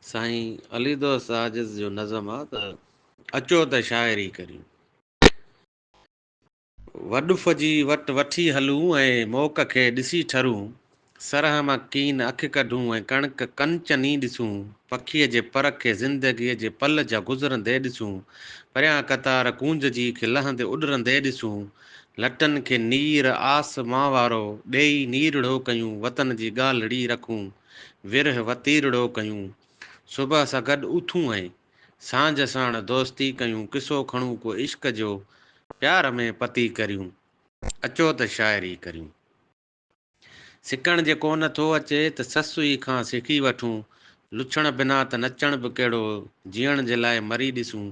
साईं अलीदोस्त आजिज़ जो नज़म आहे त अचो त शाइरी करियूं। वॾुफ जी वटि वठी हलूं ऐं मोक खे ॾिसी ठरूं। सरह मां कीन अखि कढूं ऐं कणिक कंचनी ॾिसूं। पखीअ जे पर खे ज़िंदगीअ जे पल जा गुज़रंदे ॾिसूं। परियां कतार कूंज जी खे लहंदे उॾरंदे ॾिसूं। लटनि खे नीर आस मां वारो ॾेई नीरड़ो कयूं। वतन जी ॻाल्हिड़ी रखूं विरह वतीरड़ो कयूं। सुबुह सां गॾु उथूं ऐं सांझ साण दोस्ती कयूं। किसो खणूं को इश्क जो प्यार में पती करियूं। अचो त शाइरी करियूं। सिकण जेको नथो अचे त ससुई खां सिखी वठूं। लुछण बिना त नचण बि कहिड़ो जीअण जे लाइ मरी ॾिसूं।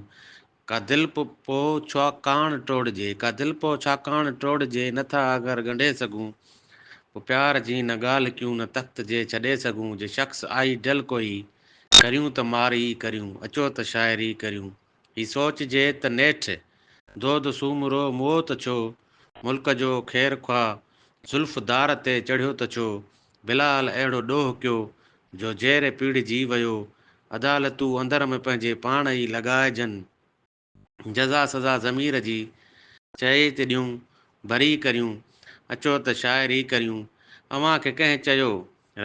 का दिलि पोइ छा कान टोड़जे, का दिलि पोइ छा कान टोड़जे, नथा अगरि ॻंढे सघूं। पोइ प्यार जी न ॻाल्हि कयूं न तख़्त जे छॾे सघूं। जे शख़्स आई डल कोई करियूं त मारी करियूं। अचो त शाइरी करियूं। ही सोचजे त नेठि दोध सूमरो मोह त छो। मुल्क जो ख़ैर ख़्वाह ज़ुल्फ़दार ते चढ़ियो त छो। बिलाल अहिड़ो ॾोह कयो जो ज़ेर पीड़िजी वियो। अदालतूं अंदर में पंहिंजे पाण ई लॻाइजनि। जज़ा सज़ा ज़मीर जी चए ते ॾियूं भरी करियूं। अचो त शाइरी करियूं। अव्हां खे कंहिं चयो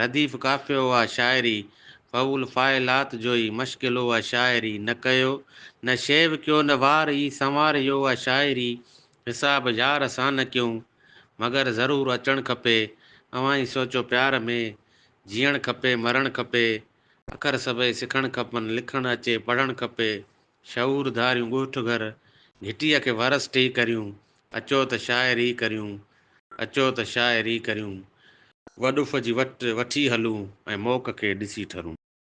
रदीफ़ काफ़ियो आहे शाइरी। फ़ऊल फ़ाइलात जो ई मश्किलो आहे शाइरी। न कयो न शेव कयो न वार ई संवारियो आहे शाइरी। हिसाब यार सां न कयूं मगर ज़रूरु अचणु खपे। अव्हां ई सोचो प्यार में जीअणु खपे मरणु खपे। अखर सभई सिखणु खपनि लिखणु अचे पढ़णु खपे। शऊर धारियूं ॻोठ घर घिटीअ खे वरस टी करियूं। अचो त शाइरी करियूं। अचो त शाइरी करियूं। वॾुफ जी वटि वठी हलूं ऐं मोक खे ॾिसी ठरूं।